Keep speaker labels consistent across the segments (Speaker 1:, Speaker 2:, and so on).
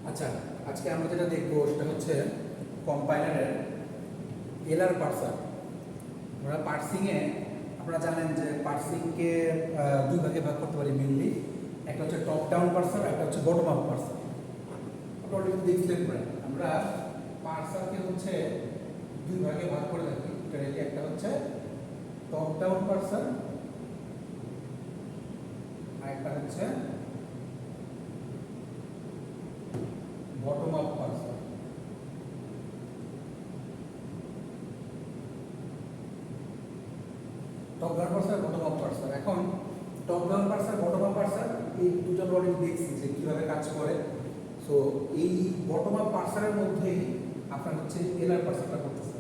Speaker 1: আচ্ছা, আজকে আমরা যেটা দেখবো সেটা হচ্ছে কম্পাইলারের এলার পার্সার। আমরা পার্সিংয়ে আপনারা জানেন যে পার্সিংকে দুই ভাগে ভাগ করতে পারি মেইনলি। একটা হচ্ছে টপ ডাউন পার্সার, একটা হচ্ছে বটম আপ পার্সার। আপনারা অলরেডি দেখলেন প্রায় আমরা পার্সারকে হচ্ছে দুই ভাগে ভাগ করে থাকি। একটা হচ্ছে টপ ডাউন পার্সার, আর একটা হচ্ছে bottom up পার্সার। Top down পার্সার, bottom up পার্সার। এখন টপ ডাউন পার্সার, বটম আপ পার্সার এই দুটো অলরেডি দেখছি যে কিভাবে কাজ করে। সো এই বটম আপ পার্সারের মধ্যেই আপনার হচ্ছে এলার পার্সারটা করতেছে।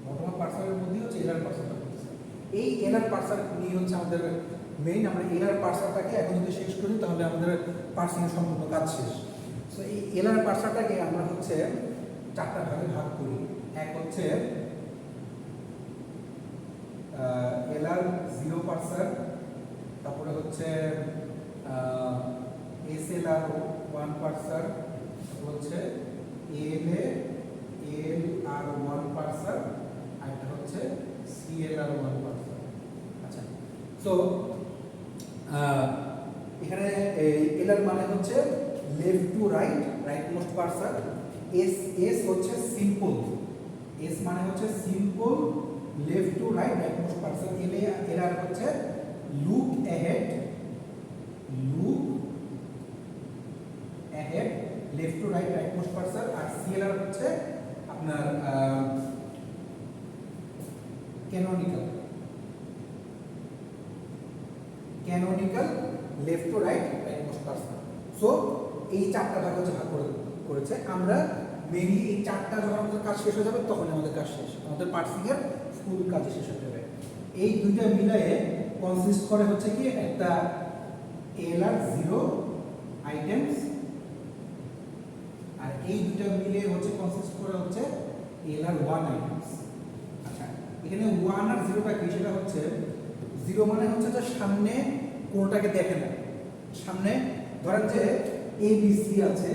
Speaker 1: বটম আপ পার্সারের মধ্যেই হচ্ছে এলার পার্সারটা করতেছে। এই এলার পার্সার নিয়ে হচ্ছে আমাদের মেইন। আমরা এলার পার্সারটাকে এখন যদি শেষ করি তাহলে আমাদের পার্সিংয়ের সম্পূর্ণ কাজ শেষ। সো এই এলার পার্সারটাকে আমরা হচ্ছে চারটা ভাগে ভাগ করি। এক হচ্ছে এলার জিরো পার্সার, তারপরে হচ্ছে এসএলআর ওয়ান পার্সার, তারপর হচ্ছে এলআর ওয়ান পার্সার, আর একটা হচ্ছে সিএলআর ওয়ান পার্সার। আচ্ছা, সো এখানে এলআর মানে হচ্ছে left to right, right most parser. S হচ্ছে সিম্পল, এস মানে হচ্ছে simple left to right, right most parser. LR হচ্ছে look ahead, look ahead left to right, right most parser. আর CLR হচ্ছে আপনার canonical, canonical left to right, right most parser. So এই চারটা ভাগ হচ্ছে ভাগ করেছে। আমরা মেইনলি এই চারটা যখন আমাদের কাজ শেষ হয়ে যাবে তখন আমাদের কাজ শেষ, আমাদের পার্সিংয়ের ফুল কাজ শেষ হয়ে যাবে। এই দুইটা মিলায়ে কনসিস্ট করে হচ্ছে কি একটা এলআর জিরো আইটেমস, আর এই দুইটা মিলে হচ্ছে কনসিস্ট করে হচ্ছে এলআর ওয়ান আইটেমস। আচ্ছা, এখানে ওয়ান আর জিরোটা কি? সেটা হচ্ছে জিরো মানে হচ্ছে যে সামনে কোনটাকে দেখে না। সামনে ধরেন যে এ বি সি আছে,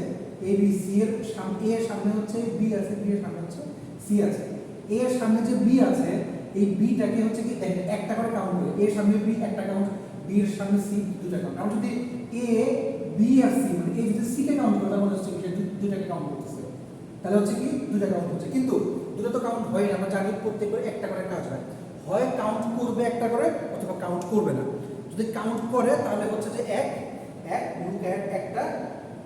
Speaker 1: এ বি সি এর সামনে, এ এর সামনে হচ্ছে বি আছে, বি এর সামনে হচ্ছে সি আছে। এ এর সামনে যে বি আছে, এই বিটাকে হচ্ছে কি একটা করে কাউন্ট করে। এ এর সামনে বি একটা কাউন্ট, বি এর সামনে সি দুটো কাউন্ট। আমরা যদি এ বি আর সি মানে এই যদি সি কে কাউন্ট করি তাহলে হচ্ছে কি দুটোকে কাউন্ট করতেছে, তাহলে হচ্ছে কি দুটো কাউন্ট হচ্ছে। কিন্তু দুটো তো কাউন্ট হয় না, আমরা জানি প্রত্যেকবার একটা করে কাজ হয়। হয় কাউন্ট করবে একটা করে অথবা কাউন্ট করবে না। যদি কাউন্ট করে তাহলে হচ্ছে যে এক এক লুক অ্যাট একটা,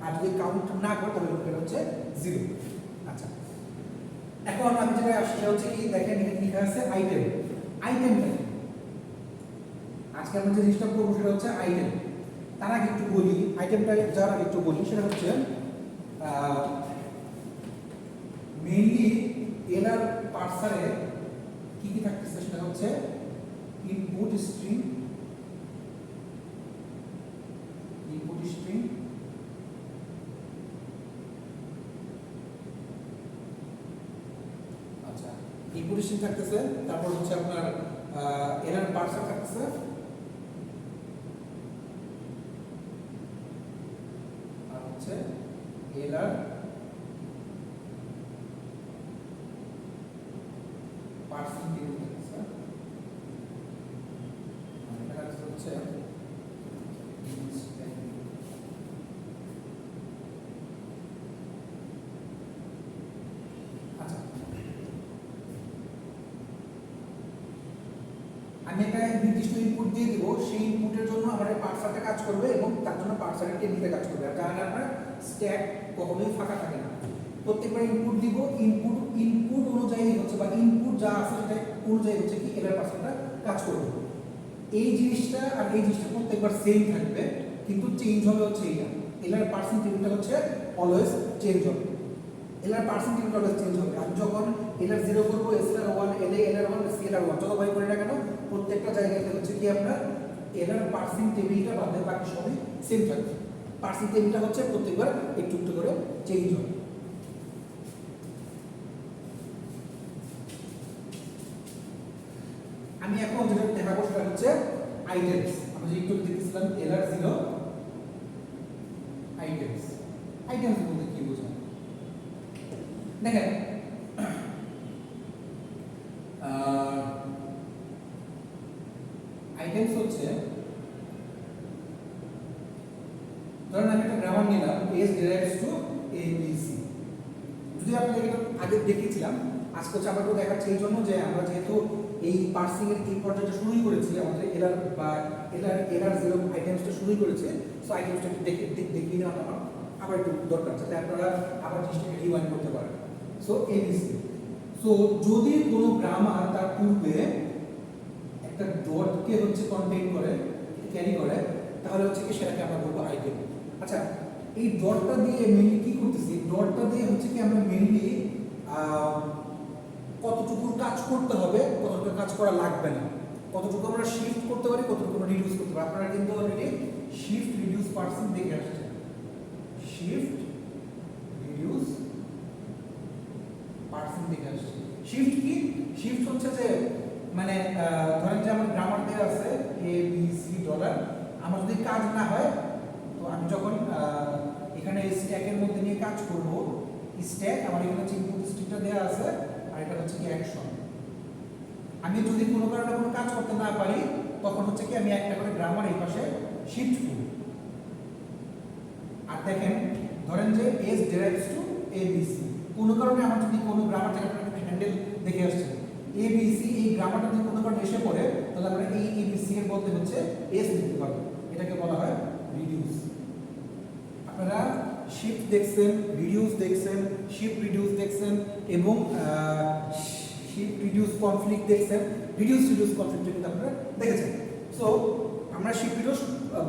Speaker 1: আর যদি কাউন্ট না করে তাহলে লুক অ্যাট হচ্ছে জিরো। আচ্ছা, এখন আমি যেটা আসি সেটা হচ্ছে কি দেখেন এখানে লেখা আছে আইটেম। আইটেমটা আজকে আমরা যে জিনিসটা করবো সেটা হচ্ছে আইটেম। তার আগে একটু বলি আইটেমটা, যার আগে একটু বলি সেটা হচ্ছে মেইনলি এলার পার্সারে কি কি থাকতেছে সেটা হচ্ছে ইনপুট স্ট্রিং, ইনপুট স্ট্রিং, আচ্ছা ইনপুট স্ট্রিং থাকতেছে। তারপর হচ্ছে আপনার এলার পার্সার থাকতেছে, আর হচ্ছে এলার পার্সিং টেবিল থাকতেছে, আর এটা হচ্ছে আমি একটা নির্দিষ্ট ইনপুট দিয়ে দিব, সেই ইনপুটের জন্য আমার পার্সারটা কাজ করবে এবং তার জন্য পার্সারের টেবিলটা কাজ করবে। আর জানেন আপনার স্ট্যাক কখনোই ফাঁকা থাকে না, প্রত্যেকবার ইনপুট দিব, ইনপুট ইনপুট অনুযায়ী হচ্ছে বা ইনপুট যা আছে সেটা অনুযায়ী হচ্ছে কি এলার পার্সারটা কাজ করবে। এই জিনিসটা আর এই জিনিসটা প্রত্যেকবার সেম থাকবে, কিন্তু চেঞ্জ হবে হচ্ছে এইটা। এলার পার্সিং টেবিলটা হচ্ছে অলওয়েজ চেঞ্জ হবে, এলার পার্সিং টেবিলটা অলওয়েজ চেঞ্জ হবে। আমি যখন এলার জিরো করবো, SLR one, LR one, CLR one যত ভাই করি না কেন প্রত্যেকটা জায়গাতে হচ্ছে কি আপনার এলার পার্সিং টেবিলটা বাদে বাকি সবই সেম থাকবে। পার্সিং টেবিলটা হচ্ছে প্রত্যেকবার একটু একটু করে চেঞ্জ হবে। আমি এখন যেটা দেখাবো সেটা হচ্ছে আইটেমস। আমরা যে একটু দেখেছিলাম এলআর জিরো, আইটেমস বলতে কি বোঝায়? দেখেন আইটেমস হচ্ছে, ধরেন আমি একটা গ্রামার নিলাম S derives to A B C. যদি আপনি এটা আগে দেখিয়েছিলাম, আজকে হচ্ছে আমরা তো দেখাচ্ছি এই জন্য যে আমরা যেহেতু এই পার্সিং এর এই পর্যায়টা শুরুই করেছি, আমাদের এরর বা এরর জিরো আইটেমসটা শুরুই করেছে। সো আইটেমসটা একটু দেখিয়ে নেওয়া আমার আবার একটু দরকার, যাতে আপনারা আবার জিনিসটাকে রিওয়াইন্ড করতে পারেন। So ABC. সো যদি কোনো গ্রামার তার পূর্বে একটা ডটকে হচ্ছে কন্টেইন করে, ক্যারি করে, তাহলে হচ্ছে কি সেটাকে আমরা বলবো আইটেম। আচ্ছা, এই ডটটা দিয়ে মেইনলি কি করতেছি? ডটটা দিয়ে হচ্ছে কি আমরা মেইনলি কতটুকু কাজ করতে হবে, কতটুকু কাজ করা লাগবে না, কতটুকু আমরা শিফট করতে পারি, কতটুকু রিডিউস করতে পারি। আপনারা কিন্তু অলরেডি শিফট রিডিউস পার্সেন্ট দেখে আসছেন। শিফট রিডিউস পার্সেন্ট দেখে আসছে। শিফট কি? শিফট হচ্ছে যে মানে ধরেন যে আমার গ্রামার দেওয়া আছে এ বি সি ডলার, আমার যদি কাজ না হয়, তো আমি যখন এখানে স্ট্যাকের মধ্যে নিয়ে কাজ করব, স্ট্যাক আমার এখানে হচ্ছে ইনপুট স্ট্রিংটা দেওয়া আছে, আর এটা হচ্ছে কি অ্যাকশন। আমি যদি কোনো কারণে কোনো কাজ করতে না পারি, তখন হচ্ছে কি আমি একটা করে গ্রামার এই পাশে শিফট করব। আর দেখেন ধরেন যে S derives to A B C, কোনো কারণে আমার যদি কোনো গ্রামার থেকে হ্যান্ডেল দেখে আসছে এ বি সি, এই গ্রামারটা যদি কোনো কারণে এসে পড়ে, তাহলে আমরা এই এ বি সি এর মধ্যে হচ্ছে এস দিতে পারবো। এটাকে বলা হয় রিডিউস। আপনারা শিফট দেখছেন, রিডিউস দেখছেন, শিফট রিডিউস দেখছেন এবং শিফট রিডিউস কনফ্লিক্ট দেখছেন, রিডিউস কনফ্লিক্ট কিন্তু আপনারা দেখেছেন। সো আমরা শিফট রিডিউস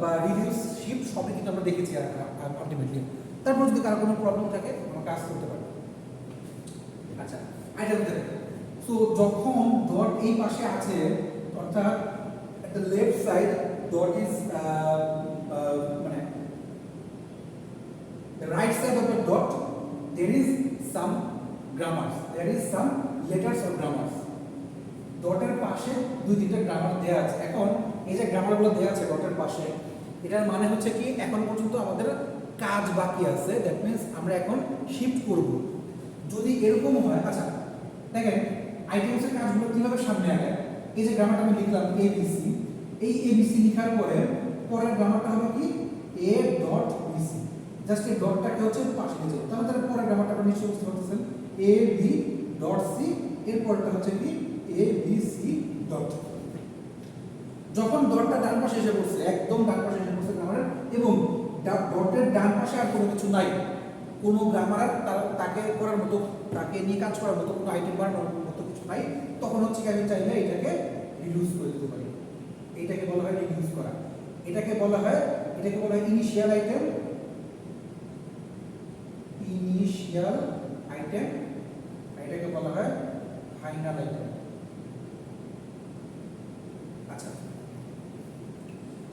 Speaker 1: বা রিডিউস শিফট সবই কিন্তু আমরা দেখেছি আলটিমেটলি। তারপর যদি কারো কোনো প্রবলেম থাকে আমাকে আস্ক করতে পারেন। আচ্ছা, আইটেম দেখেন। সো যখন ডট এই পাশে আছে, অর্থাৎ at the left side dot is মানে the right side of the dot there is some grammars, there is some letters or grammars. ডটের পাশে দুই তিনটা গ্রামার দেয়া আছে। এখন এই যে গ্রামারগুলো দেয়া আছে ডটের পাশে, এটার মানে হচ্ছে কি এখন পর্যন্ত আমাদের কাজ বাকি আছে, দ্যাট মিন্স আমরা এখন শিফট করব। যদি এরকম হয়, আচ্ছা দেখেন আইটেমসের কাজগুলো কিভাবে সামনে আগে। এই যে গ্রামারটা আমি লিখলাম এবিসি, এই এবিসি লেখার পরে পরের গ্রামারটা হবে কি এ ডট বিসি, জাস্ট এই ডটটাকে হচ্ছে পাশে নিয়ে যাবে। তাহলে পরের গ্রামারটা আপনি নিশ্চয়ই বুঝতে পারতেছেন এ বি ডট সি, এর পরেরটা হচ্ছে কি এ বি সি ডট। যখন ডটটা ডান পাশে এসে পড়ছে, একদম ডান পাশে এসে পড়ছে গ্রামারের, এবং ডটের ডান পাশে আর কোনো কিছু নাই, কোনো গ্রামার তাকে করার মতো, তাকে নিয়ে কাজ করার মতো কোনো আইটেম বানানোর মতো কিছু নাই, তখন হচ্ছে কি আমি চাইলে এটাকে রিডিউস করে দিতে পারি। এটাকে বলা হয় রিডিউস করা। এটাকে বলা হয় ইনিশিয়াল আইটেম, ইনিশিয়াল আইটেম, এটাকে বলা হয় ফাইনাল আইটেম। আচ্ছা,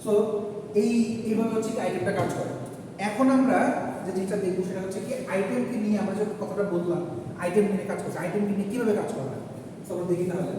Speaker 1: সো এইভাবে হচ্ছে কি আইটেমটা কাজ করে। এখন আমরা যে জিনিসটা দেখবো সেটা হচ্ছে কি আইটেমকে নিয়ে আমরা যে কথাটা বললাম, আইটেম নিয়ে কাজ করছে, আইটেমকে নিয়ে কিভাবে কাজ করা হয়। সো আমরা দেখি তাহলে।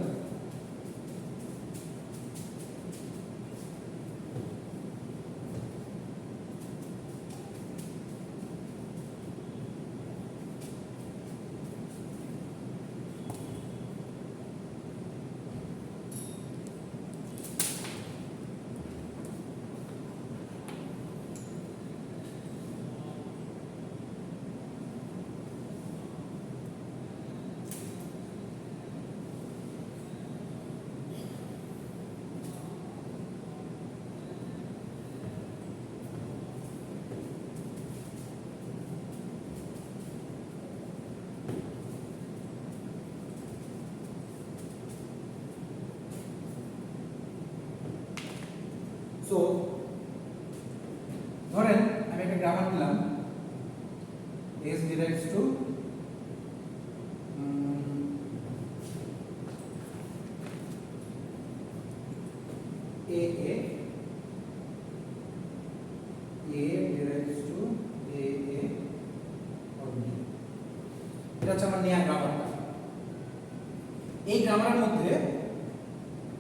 Speaker 1: সো ধরেন আমি একটা গ্রামার দিলাম S derives to A A derives to A or B. এটা হচ্ছে আমার নেয়া গ্রামারটা। এই গ্রামারের মধ্যে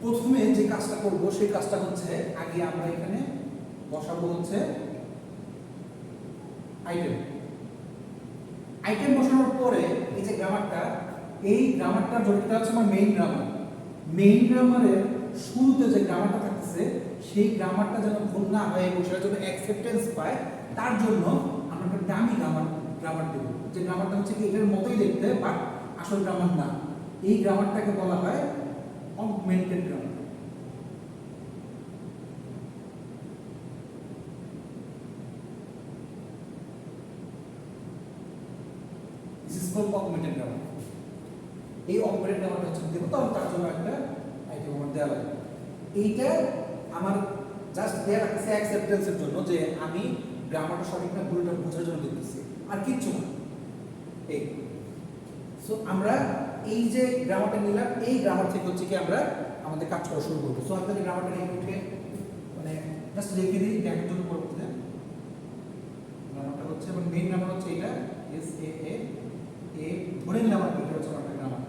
Speaker 1: প্রথমে যে কাজটা করব সেই কাজটা হচ্ছে আগে আমরা এখানে বসাবো হচ্ছে আইটেম। আইটেম বসানোর পরে এই যে গ্রামারটা, এই গ্রামারটা যেটা হচ্ছে আমার মেইন গ্রামার, মেইন গ্রামারের শুরুতে যে গ্রামারটা থাকতেছে সেই গ্রামারটা যেন ভুল না হয় এবং সেটার জন্য অ্যাকসেপ্টেন্স পায়, তার জন্য আমরা একটা দামি গ্রামার দেব, যে গ্রামারটা হচ্ছে কি এটার মতোই দেখতে বাট আসল গ্রামার না। এই গ্রামারটাকে বলা হয় augmented grammar. This is called augmented grammar. এই অগমেন্টেড গ্রামারটা হচ্ছে দেব, তখন তার জন্য একটা আইটেম আমার দেওয়া লাগে। এইটা আমার জাস্ট দেয়া রাখছে অ্যাকসেপ্টেন্সের জন্য, যে আমি গ্রামারটা সঠিক না ভুলটা বোঝার জন্য লিখতেছি, আর কিচ্ছু না। এই সো আমরা এই যে গ্রামারটা নিলাম, এই গ্রামার থেকে হচ্ছে কি আমরা আমাদের কাজ করা শুরু করবো। সো আমি গ্রামারটা নিয়ে উঠে মানে জাস্ট লিখে দিই দেখার জন্য পড়তে। গ্রামারটা হচ্ছে এবং মেইন গ্রামার হচ্ছে এটা এস এ এ এ ধরে নিলাম, আর এটা হচ্ছে একটা গ্রামার।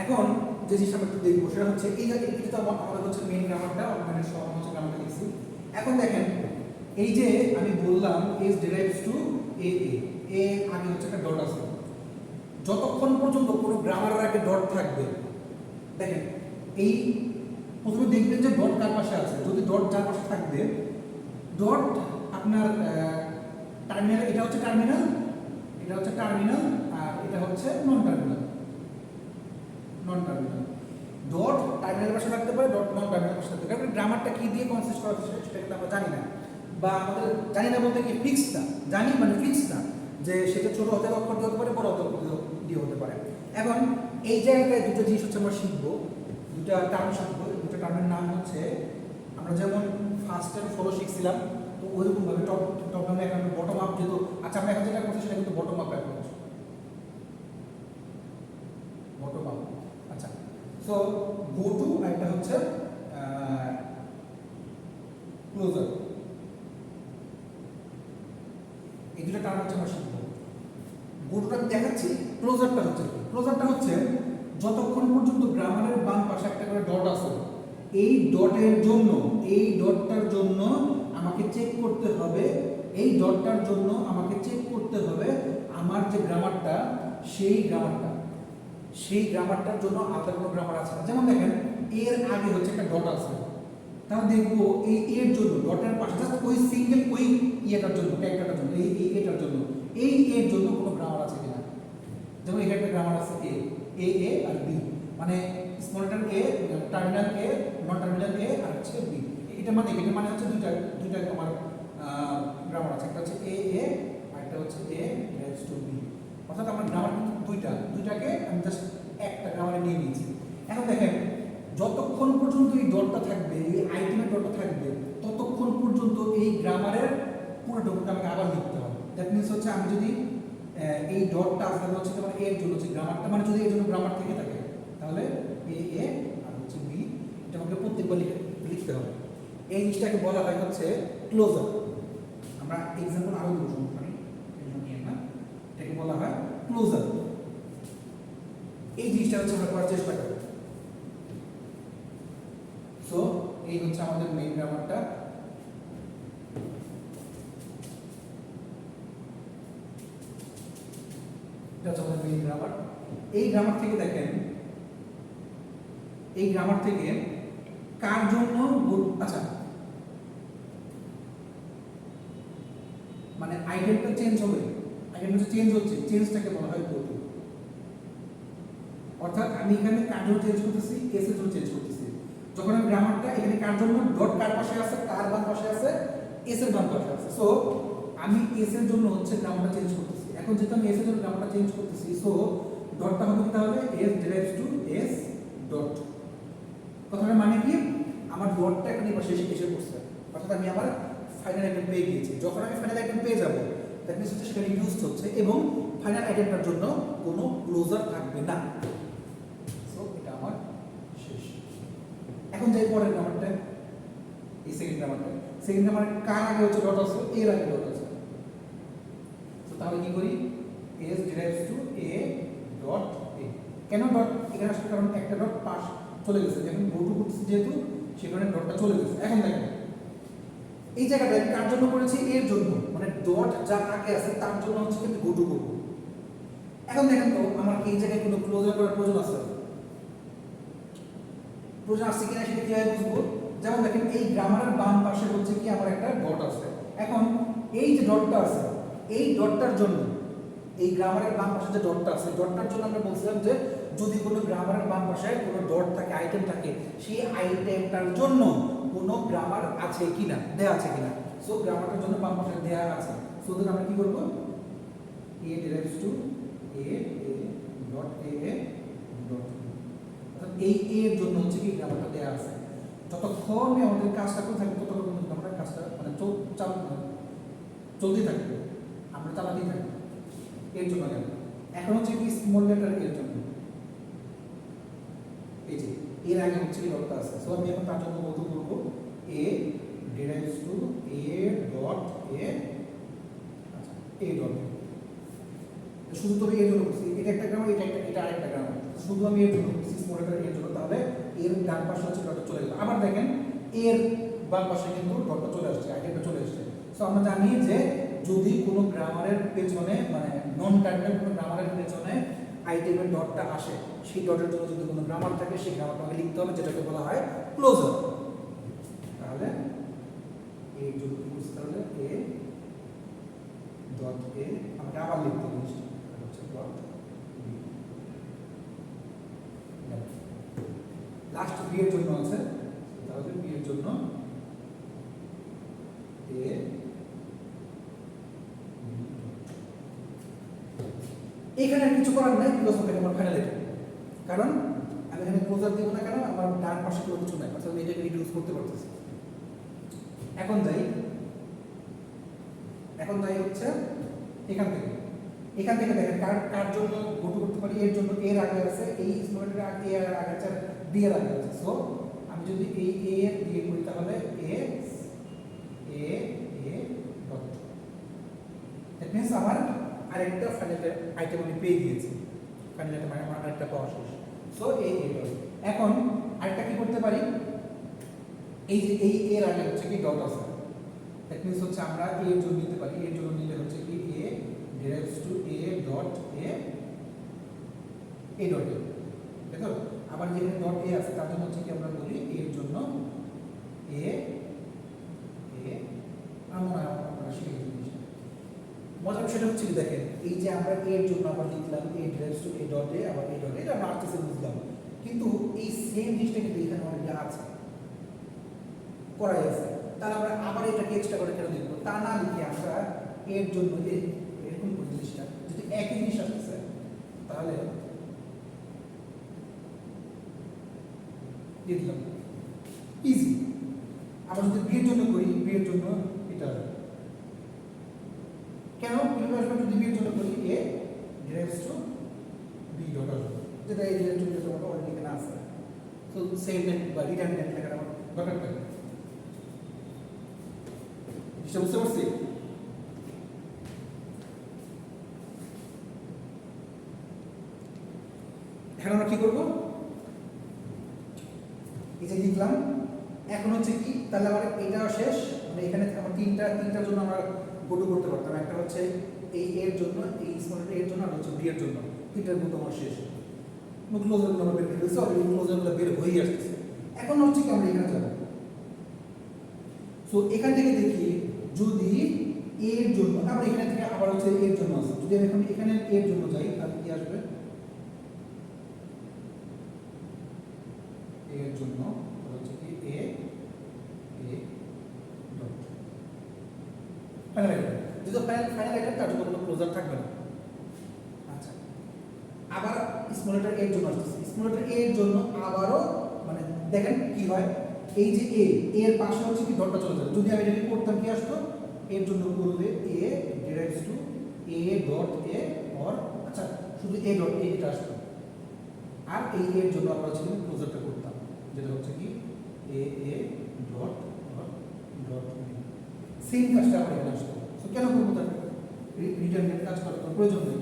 Speaker 1: এখন যে জিনিসটা আমরা একটু দেখবো সেটা হচ্ছে এই যে এটা তো আমাদের হচ্ছে মেইন গ্রামারটা, মানে সব হচ্ছে গ্রামারটা লিখছি। এখন দেখেন এই যে আমি বললাম এস ডিরাইভস টু এ এ আগে হচ্ছে একটা ডট আছে, যতক্ষণ পর্যন্ত কোনো গ্রামারের আগে ডট থাকবে, দেখেন এই প্রথমে দেখবেন যে ডট কার পাশে আছে, যদি ডট যার পাশে থাকবে, ডট আপনার টার্মিনাল, এটা হচ্ছে টার্মিনাল, এটা হচ্ছে টার্মিনাল, আর এটা হচ্ছে নন টার্মিনাল। ডট টার্মিনাল পাশে থাকতে পারে, ডট নন টার্মিনাল পাশে থাকতে পারে। গ্রামারটা কি দিয়ে কনসিস্ট করা হচ্ছে সেটা কিন্তু আমরা জানি না, বা আমাদের জানি না বলতে কি ফিক্সড না, জানি মানে ফিক্সড না, যে সেটা ছোট হতে অক্ষর দিয়ে হতে পারে, বড় হতে দিয়ে হতে পারে। এখন এই জায়গায় দুটো জিনিস হচ্ছে আমরা শিখবো, দুটা টার্ম শিখবো। দুটো টার্মের নাম হচ্ছে, আমরা যেমন ফার্স্ট এন্ড ফলো শিখছিলাম, তো ওইরকম ভাবে টপ ডাউনে এখন বটম আপ, যেহেতু আচ্ছা আমরা এখন যেটা করছি সেটা কিন্তু bottom up approach, bottom up. আচ্ছা, সো গো টু, একটা হচ্ছে ক্লোজার। এই দুটো টার্ম হচ্ছে আমরা শিখবো। গো টুটা দেখাচ্ছি, ক্লোজারটা হচ্ছে কি? ক্লোজারটা হচ্ছে যতক্ষণ পর্যন্ত গ্রামারের বাম পাশে একটা করে ডট আছে, এই ডটের জন্য, এই ডটটার জন্য আমাকে চেক করতে হবে, এই ডটটার জন্য আমাকে চেক করতে হবে আমার যে গ্রামারটা, সেই গ্রামারটার জন্য আলাদা কোনো গ্রামার আছে না। যেমন দেখেন এর আগে হচ্ছে একটা ডট আছে, তাহলে দেখবো এই এর জন্য ডটের পাশে জাস্ট ওই সিঙ্গেল ওই ইয়েটার জন্য, ক্যারেক্টারটার জন্য, এই এটার জন্য, এই এর জন্য কোনো গ্রামার আছে কিনা। যেমন এখানে একটা গ্রামার আছে এ এ আর বি, মানে স্মল লেটার এ, টার্মিনাল এ, নন টার্মিনাল এ, আর হচ্ছে বি। এটা মানে হচ্ছে দুইটা আমার গ্রামার আছে, একটা হচ্ছে এ এ আর একটা হচ্ছে এ রাইজ টু বি। অর্থাৎ আমার গ্রামার কিন্তু দুইটাকে আমি জাস্ট একটা গ্রামারে নিয়ে নিয়েছি। এখন দেখেন যতক্ষণ পর্যন্ত এই ডটটা থাকবে, এই আইটেমের ডটটা থাকবে, ততক্ষণ পর্যন্ত এই গ্রামারের পুরো ডটটা আমাকে আবার লিখতে হবে। দ্যাট মিনস হচ্ছে আমি যদি এই ডটটা আসলে হচ্ছে তোমার এর জন্য হচ্ছে গ্রামারটা, মানে যদি এর জন্য গ্রামার থেকে থাকে, তাহলে এ আর হচ্ছে বি, এটা আমাকে প্রত্যেকবার লিখতে হবে। এই জিনিসটাকে বলা হয় হচ্ছে ক্লোজার। আমরা এক্সাম্পল আরো দেবো সমস্যা নেই, না, এটাকে বলা হয় ক্লোজার। এই জিনিসটা হচ্ছে আমরা করার চেষ্টা করি। সো এই হচ্ছে আমাদের মেইন গ্রামারটা। এটা হচ্ছে আমাদের মেইন গ্রামার। এই গ্রামার থেকে দেখেন, এই গ্রামার থেকে কার জন্য, আচ্ছা মানে আইটেমটা চেঞ্জ হবে, আইটেমটা চেঞ্জ হচ্ছে, চেঞ্জটাকে বলা হয় গো টু। অর্থাৎ আমি এখানে কার জন্য চেঞ্জ করতেছি, এস এর জন্য চেঞ্জ করতেছি। যখন আমি গ্রামারটা এখানে কার জন্য, ডট কার পাশে আছে, কার বাম পাশে আছে, এস এর বাম পাশে আছে, সো আমি এস এর জন্য হচ্ছে গ্রামারটা চেঞ্জ করতেছি। এখন যেহেতু আমি এস এর জন্য গ্রামারটা চেঞ্জ করতেছি, সো ডটটা হবে তাহলে S derives to S dot. কথাটা মানে কি, আমার ডটটা এখানে পাশে এসে পড়ছে, অর্থাৎ আমি আমার ফাইনাল আইটেম পেয়ে গিয়েছি। যখন আমি ফাইনাল আইটেম পেয়ে যাবো, দ্যাট মিনস হচ্ছে সেখানে ইউজড হচ্ছে, এবং ফাইনাল আইটেমটার জন্য কোনো ক্লোজার থাকবে না। সো এটা আমার শেষ। এখন যাই পরের গ্রামারটা, এই সেকেন্ড গ্রামারটা। সেকেন্ড গ্রামার কার আগে হচ্ছে ডট আছে, এর আগে ডট আছে। তো তাহলে কি করি, s derives to a dot a। কেন ডট এখানে আসলে, কারণ একটা ডট পাস চলে গেছে, এখন গো টু করতেছি যেহেতু সেখানে ডটটা চলে গেছে। এখন দেখেন এই জায়গাটা আমি কার জন্য করেছি, এর জন্য, মানে ডট যা আগে আছে তার জন্য হচ্ছে কিন্তু গো টু করব। এখন দেখেন তো আমার এই জায়গায় কোনো ক্লোজার করার প্রয়োজন আছে, প্রয়োজন আছে কিনা সেটা কিভাবে বুঝবো? যেমন দেখেন এই গ্রামারের বাম পাশে হচ্ছে কি আমার একটা ডট আছে। এখন এই যে ডটটা আছে, এই ডটটার জন্য, এই গ্রামারের বাম পাশে যে ডটটা আছে, ডটটার জন্য আমরা বলছিলাম যে যদি কোনো গ্রামারের বাম পাশে কোনো ডট থাকে, আইটেম থাকে, সেই আইটেমটার জন্য কোনো গ্রামার আছে কিনা, দেয়া আছে কিনা। সো গ্রামারটার জন্য বাম পাশে দেয়া আছে। সো then আমরা কি করব, a derives to a dot a dot, অর্থাৎ এই a এর জন্য হচ্ছে কি গ্রামারটা দেয়া আছে। যতক্ষণ আমাদের কাজটা করতে থাকবে ততক্ষণ কিন্তু আমরা কাজটা মানে চলতেই থাকবে, আমরা চালাতেই থাকবো। এর জন্য কেন, এখন হচ্ছে কি স্মল লেটার এর জন্য, এই যে এর আগে হচ্ছে কি ডটটা আছে। সো আমি এখন তার জন্য বলতে বলবো a derives to a dot a, আচ্ছা a dot, শুধু তো এর জন্য বলছি, এটা একটা গ্রামার, এটা আরেকটা গ্রামার, শুধু আমি এর জন্য বলছি স্মল লেটার এর জন্য। তাহলে এর ডান পাশে হচ্ছে ডটটা চলে গেল। আবার দেখেন এর বাম পাশে কিন্তু ডটটা চলে আসছে, আইটেমটা চলে আসছে। সো আমরা জানি যে যদি কোনো গ্রামারের পেছনে, মানে নন টার্মিনাল কোনো গ্রামারের পেছনে আইটেমের ডটটা আসে, সেই ডটের জন্য যদি কোনো গ্রামার থাকে, সেই গ্রামারটাকে লিখতে হবে, যেটাকে বলা হয় ক্লোজার। তাহলে এই যদি বুঝতে, তাহলে a ডট a আমাকে আবার লিখতে হবে, হচ্ছে ডট b। লাস্ট b এর জন্য আছে, তাহলে b এর জন্য a, এখানে কিছু করার নাই, বিকজ ওখানে আমার ফাইনাল আইটেম, কারণ আমি এখানে ক্লোজার দেবো না, কেন আমার ডান পাশে কোনো কিছু নাই, অর্থাৎ আমি এটাকে রিডিউস করতে পারতেছি। এখন যাই হচ্ছে এখান থেকে দেখেন কার জন্য গো করতে পারি, এর জন্য এর আগে আছে, এই স্টুডেন্টের আগে এর আগে আছে, বি এর আগে আছে। সো আমি যদি এই এ এর দিয়ে করি তাহলে এ ডট, দ্যাট মিন্স আমার আরেকটা ফাইনাল আইটেম আমি পেয়ে গিয়েছি, ফাইনাল আইটেম আমার আরেকটা পাওয়া শেষ। সো এই ডট। এখন আরেকটা কি করতে পারি, এই যে এই এর আগে হচ্ছে কি ডট আছে, দ্যাট মিন্স হচ্ছে আমরা এ এর জন্য নিতে পারি, এর জন্য নিলে হচ্ছে কি a derives to a dot a dot a, তাই তো? আবার যেখানে ডট a আছে তার জন্য হচ্ছে কি আমরা বলি এর জন্য a আমরা শিখে গেছি। মজার বিষয়টা হচ্ছে কি দেখেন, এই যে আমরা এর জন্য আবার লিখলাম a derives to a dot a, আবার a dot a, এটা আমরা আস্তে আস্তে বুঝলাম, কিন্তু এই সেম জিনিসটা কিন্তু এখানে অলরেডি আছে, করাই আছে। তাহলে আমরা আবার এটাকে এক্সট্রা করে কেন লিখবো? তা না লিখে আমরা এর জন্য এরকম করে জিনিসটা, যদি একই জিনিস আসতেছে তাহলে দিয়ে দিলাম, ইজি। আবার যদি বি এর জন্য করি, বি এর জন্য এটা কেন কিভাবে আসবে, যদি বি এর জন্য করি a derives to b dot যেটা এই রিলেটিভ যেটা আমরা অলরেডি এখানে আছে। সো সেম বা রিডান্ডেন্ট লেখাটা আমার দরকার পড়ে। বুঝতে পারছি? এখন আমরা কি করবো, এই যে লিখলাম, এখন হচ্ছে কি তাহলে আমার এটাও শেষ, মানে এখানে আমার তিনটার জন্য আমরা গো করতে পারতাম, একটা হচ্ছে এই এর জন্য, এই স্মল এর জন্য, আর হচ্ছে বি এর জন্য, তিনটার মতো আমার শেষ। ক্লোজারগুলো আমরা বের করে দিচ্ছি, অলরেডি ক্লোজারগুলো বের হয়েই আসতেছে। এখন হচ্ছে কি আমরা এখানে যাবো। সো এখান থেকে দেখি যদি এর জন্য, আবার এখানে থেকে আবার হচ্ছে এর জন্য আছে, যদি আমি এখন এখানে এর জন্য যাই তাহলে কি আসবে, এর জন্য হচ্ছে কি a ডট ফাইনাল আইটেম, যদি ফাইনাল আইটেম তার জন্য কোনো ক্লোজার থাকবে না। আচ্ছা, আবার স্মল লেটার এর জন্য আসছে, স্মল লেটার এর জন্য আবারও, মানে দেখেন কি হয়, এই যে এর পাশে হচ্ছে কি ডটটা চলে যাবে, যদি আমি এটাকে করতাম কি আসতো, এর জন্য করবে a derives to a A dot a or, আচ্ছা শুধু এ ডট এ এটা আসতো, আর এই এর জন্য আমরা হচ্ছে ক্লোজারটা করতাম, যেটা হচ্ছে কি এ এ ডট ডট ডট সেম কাজটা আমরা এখানে আসতো। সো কেন করবো তাহলে রিটার্ন কাজ করার কোনো প্রয়োজন নেই,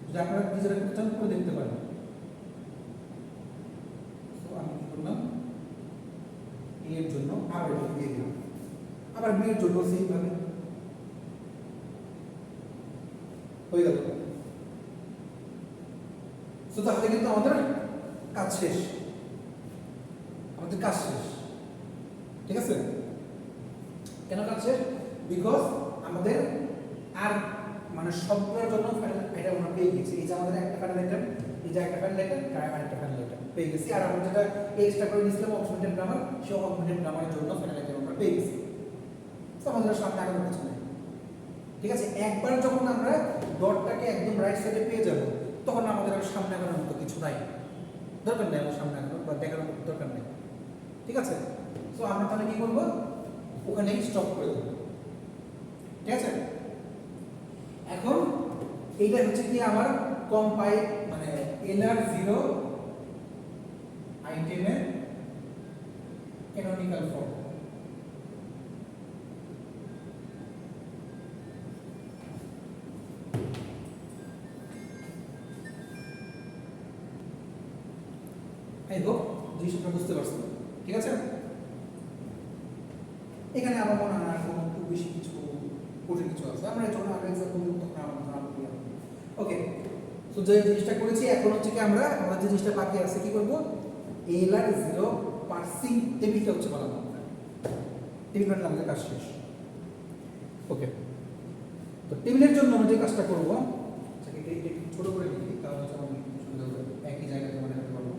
Speaker 1: যদি আপনারা নিজেরা করতে চান করে দেখতে পারেন। সো আমি কি করলাম, এ এর জন্য আবার এটা দিয়ে দিলাম, আবার বি এর জন্য সেম ভাবে হয়ে গেল। সো তাহলে কিন্তু আমাদের কাজ শেষ, আমাদের কাজ শেষ, ঠিক আছে? কেন কাজ শেষ? বিকজ আমাদের আর মানে সবগুলোর জন্য এটা আমরা পেয়ে গেছি। এই যে আমাদের একটা ফাইনাল আইটেম, এই যে একটা ফাইনাল আইটেম, আর একটা ফাইনাল আইটেম পেয়ে গেছি। আর আমরা যেটা এক্সট্রা করে নিয়েছিলাম অগমেন্টেড গ্রামার, সেই অগমেন্টেড গ্রামারের জন্য ফাইনাল আইটেম আমরা পেয়ে গেছি। তো আমাদের সামনে আগানোর কিছু নেই, ঠিক আছে? একবার যখন আমরা ডটটাকে একদম রাইট সাইডে পেয়ে যাব, তখন আমাদের আর সামনে আগানোর মতো কিছু নাই, দরকার নেই আমার সামনে আগানোর বা দেখানোর দরকার নেই, ঠিক আছে? সো আমরা তাহলে কি করবো, ওখানেই স্টপ করে দেবো, ঠিক আছে? এখন এইটা হচ্ছে কি আমার কম্পাইল মানে LR0 আইটেমের ক্যানোনিক্যাল ফর্ম। আই হোপ জিনিসটা বুঝতে পারছেন, ঠিক আছে? এখানে আমার মনে হয় আর কোনো খুব বেশি কিছু কঠিন কিছু আছে, আমরা এর জন্য আগে এক্সাম্পল দেবো, তখন আমরা ক্লিয়ার হবে। ওকে, সো যে জিনিসটা করেছি এখন হচ্ছে কি আমরা যে জিনিসটা বাকি আছে কি করব, LR0 পার্সিং টেবিলটা হচ্ছে বানাবো আমরা, টেবিলটা আমাদের কাজ শেষ। ওকে, তো টেবিলের জন্য আমরা যে কাজটা করব, সেটা একটু ছোট করে লিখি, তাহলে হচ্ছে আমাদের সুবিধা হবে, একই জায়গাতে মনে রাখতে পারবো।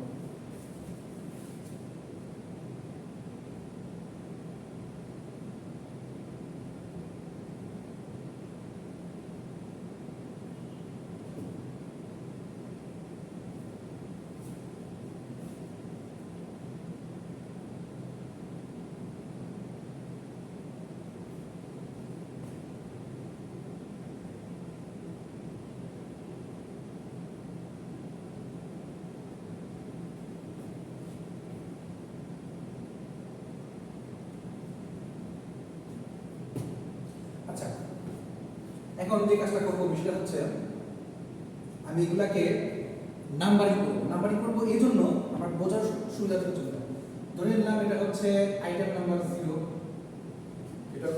Speaker 1: আচ্ছা, এখন যে কাজটা করবো সেটা হচ্ছে আমি এগুলাকে নাম্বারিং করবো এই জন্য আমার বোঝার সুবিধার জন্য। ধরে নিলাম এটা হচ্ছে আইটেম নাম্বার 0, এটা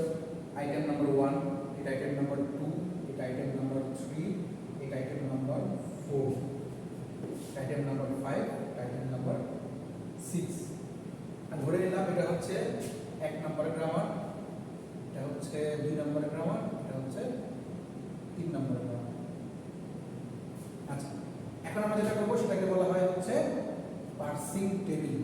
Speaker 1: আইটেম নাম্বার 1, এটা আইটেম নাম্বার 2, এটা আইটেম নাম্বার 3, এটা item number 4, item number 5, item number 6। আর ধরে নিলাম এটা হচ্ছে 1 নম্বর গ্রামার, এটা হচ্ছে 2 নম্বর গ্রামার, এটা হচ্ছে 3 নম্বর গ্রামার। আচ্ছা, এখন আমরা যেটা করবো সেটাকে বলা হয় হচ্ছে পার্সিং টেবিল।